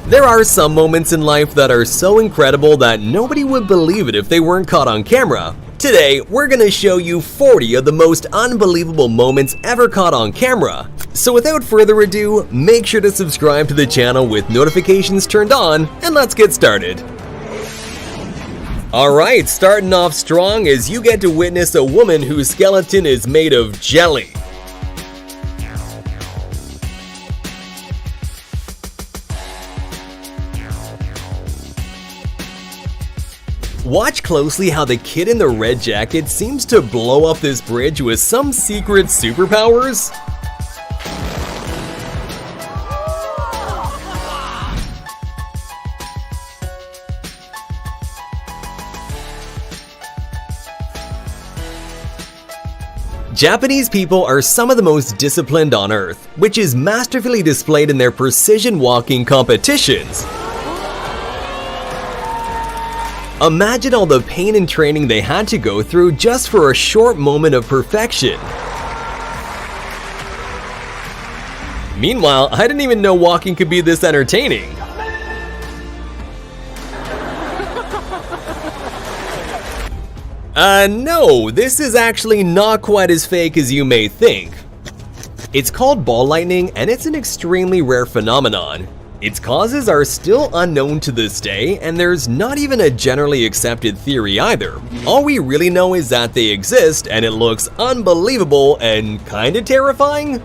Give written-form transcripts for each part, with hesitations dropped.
There are some moments in life that are so incredible that nobody would believe it if they weren't caught on camera. Today, we're gonna show you 40 of the most unbelievable moments ever caught on camera. So without further ado, make sure to subscribe to the channel with notifications turned on, and let's get started. Alright, starting off strong as you get to witness a woman whose skeleton is made of jelly. Watch closely how the kid in the red jacket seems to blow up this bridge with some secret superpowers. Japanese people are some of the most disciplined on earth, which is masterfully displayed in their precision walking competitions. Imagine all the pain and training they had to go through just for a short moment of perfection. Meanwhile, I didn't even know walking could be this entertaining. No, this is actually not quite as fake as you may think. It's called ball lightning, and it's an extremely rare phenomenon. Its causes are still unknown to this day, and there's not even a generally accepted theory either. All we really know is that they exist, and it looks unbelievable and kinda terrifying.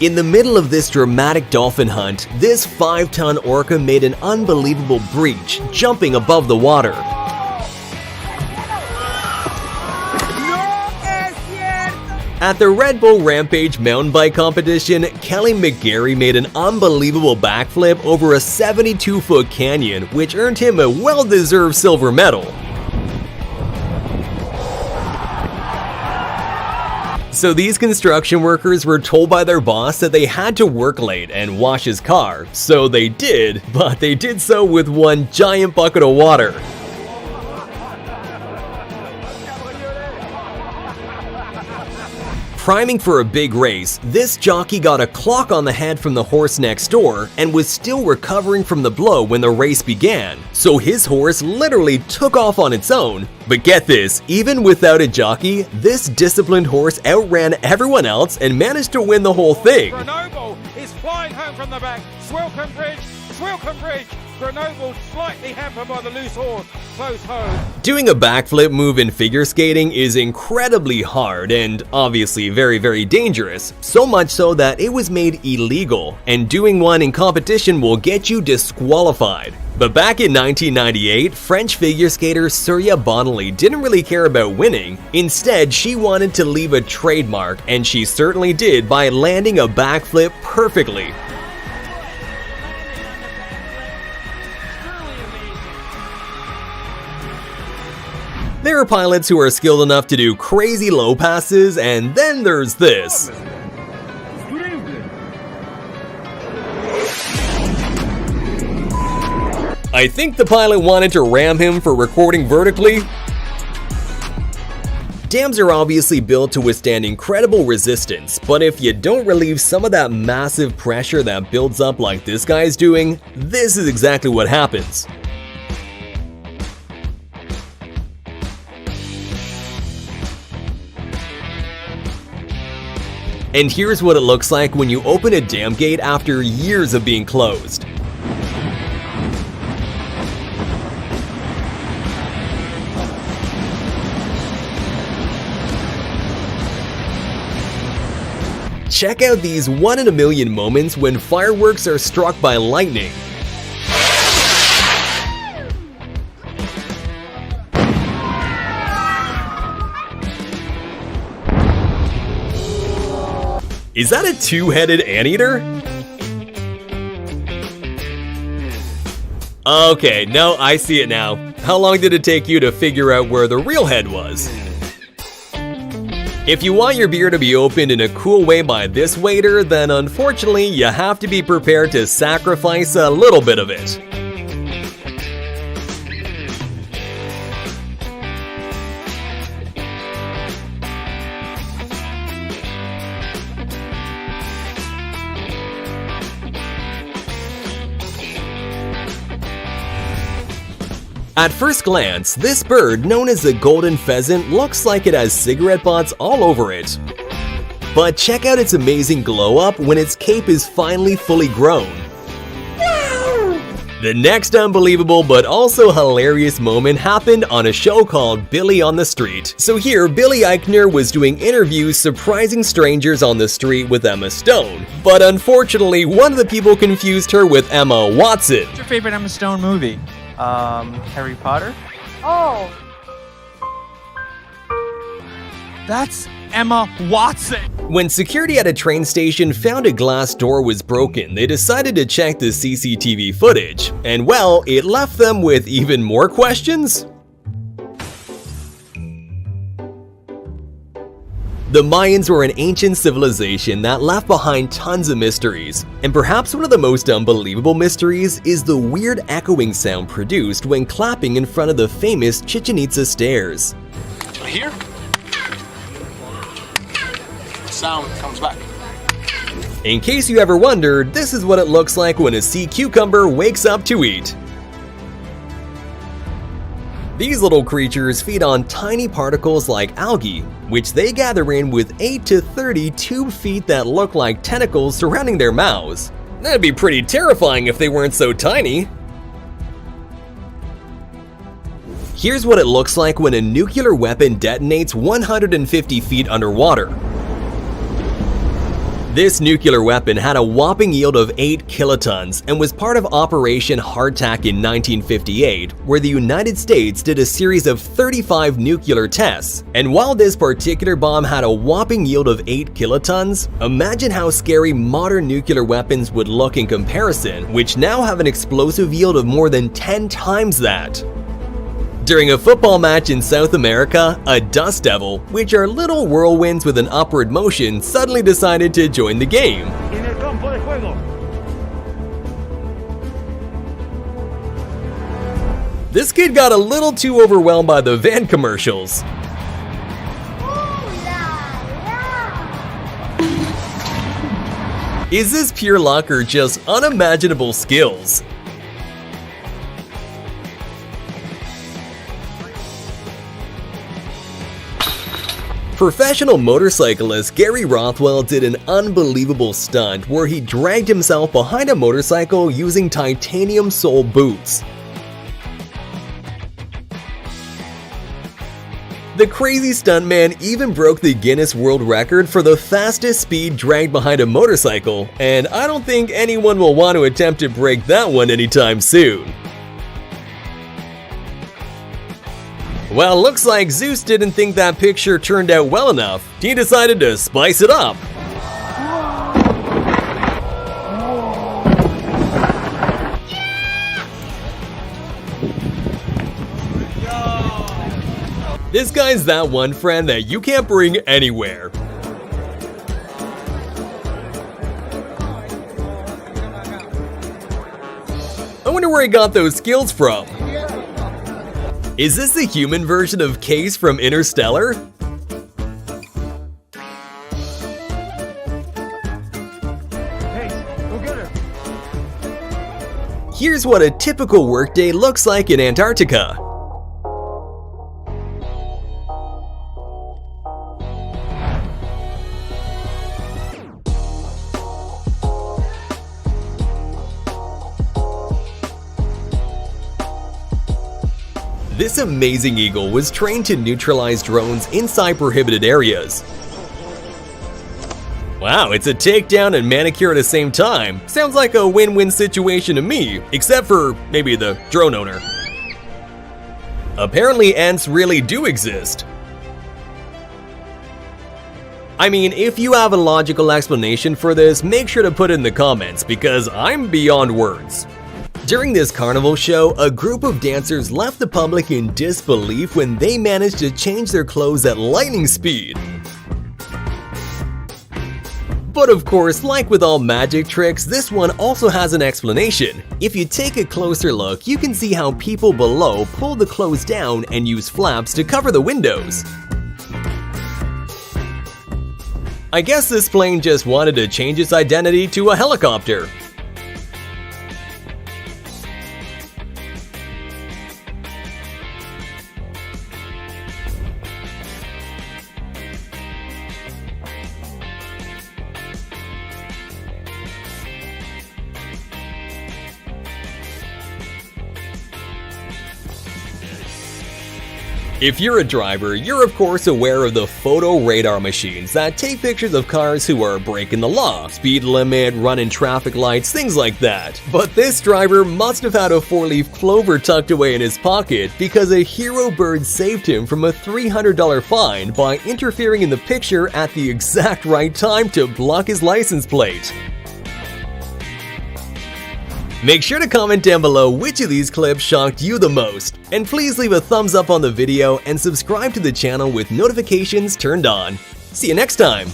In the middle of this dramatic dolphin hunt, this 5-ton orca made an unbelievable breach, jumping above the water. At the Red Bull Rampage mountain bike competition, Kelly McGarry made an unbelievable backflip over a 72-foot canyon, which earned him a well-deserved silver medal. So these construction workers were told by their boss that they had to work late and wash his car, so they did, but they did so with one giant bucket of water. Priming for a big race, this jockey got a clock on the head from the horse next door and was still recovering from the blow when the race began, so his horse literally took off on its own. But get this, even without a jockey, this disciplined horse outran everyone else and managed to win the whole thing. Grenoble is flying home from the back. Swilcombe Bridge, Swilcombe Bridge. Grenoble slightly hampered by the loose horse, close home. Doing a backflip move in figure skating is incredibly hard and obviously very dangerous, so much so that it was made illegal, and doing one in competition will get you disqualified. But back in 1998, French figure skater Surya Bonelli didn't really care about winning. Instead, she wanted to leave a trademark, and she certainly did by landing a backflip perfectly. There are pilots who are skilled enough to do crazy low passes, and then there's this. I think the pilot wanted to ram him for recording vertically. Dams are obviously built to withstand incredible resistance, but if you don't relieve some of that massive pressure that builds up like this guy's doing, this is exactly what happens. And here's what it looks like when you open a dam gate after years of being closed. Check out these 1 in a million moments when fireworks are struck by lightning. Is that a two-headed anteater? Okay, no, I see it now. How long did it take you to figure out where the real head was? If you want your beer to be opened in a cool way by this waiter, then unfortunately you have to be prepared to sacrifice a little bit of it. At first glance, this bird, known as the golden pheasant, looks like it has cigarette butts all over it. But check out its amazing glow up when its cape is finally fully grown. The next unbelievable but also hilarious moment happened on a show called Billy on the Street. So here, Billy Eichner was doing interviews surprising strangers on the street with Emma Stone. But unfortunately, one of the people confused her with Emma Watson. What's your favorite Emma Stone movie? Harry Potter? Oh, That's Emma Watson! When security at a train station found a glass door was broken, they decided to check the CCTV footage. And well, it left them with even more questions. The Mayans were an ancient civilization that left behind tons of mysteries. And perhaps one of the most unbelievable mysteries is the weird echoing sound produced when clapping in front of the famous Chichen Itza stairs. Here, sound comes back. In case you ever wondered, this is what it looks like when a sea cucumber wakes up to eat. These little creatures feed on tiny particles like algae, which they gather in with 8 to 30 tube feet that look like tentacles surrounding their mouths. That'd be pretty terrifying if they weren't so tiny. Here's what it looks like when a nuclear weapon detonates 150 feet underwater. This nuclear weapon had a whopping yield of 8 kilotons and was part of Operation Hardtack in 1958, where the United States did a series of 35 nuclear tests. And while this particular bomb had a whopping yield of 8 kilotons, imagine how scary modern nuclear weapons would look in comparison, which now have an explosive yield of more than 10 times that. During a football match in South America, a dust devil, which are little whirlwinds with an upward motion, suddenly decided to join the game. En el campo de juego. This kid got a little too overwhelmed by the van commercials. Is this pure luck or just unimaginable skills? Professional motorcyclist Gary Rothwell did an unbelievable stunt where he dragged himself behind a motorcycle using titanium sole boots. The crazy stuntman even broke the Guinness World Record for the fastest speed dragged behind a motorcycle, and I don't think anyone will want to attempt to break that one anytime soon. Well, looks like Zeus didn't think that picture turned out well enough. He decided to spice it up. This guy's that one friend that you can't bring anywhere. I wonder where he got those skills from. Is this the human version of Case from Interstellar? Hey, go get her. Here's what a typical workday looks like in Antarctica. This amazing eagle was trained to neutralize drones inside prohibited areas. Wow, it's a takedown and manicure at the same time. Sounds like a win-win situation to me, except for maybe the drone owner. Apparently ants really do exist. I mean, if you have a logical explanation for this, make sure to put it in the comments because I'm beyond words. During this carnival show, a group of dancers left the public in disbelief when they managed to change their clothes at lightning speed. But of course, like with all magic tricks, this one also has an explanation. If you take a closer look, you can see how people below pull the clothes down and use flaps to cover the windows. I guess this plane just wanted to change its identity to a helicopter. If you're a driver, you're of course aware of the photo radar machines that take pictures of cars who are breaking the law, speed limit, running traffic lights, things like that. But this driver must have had a 4-leaf clover tucked away in his pocket because a hero bird saved him from a $300 fine by interfering in the picture at the exact right time to block his license plate. Make sure to comment down below which of these clips shocked you the most, and please leave a thumbs up on the video and subscribe to the channel with notifications turned on. See you next time!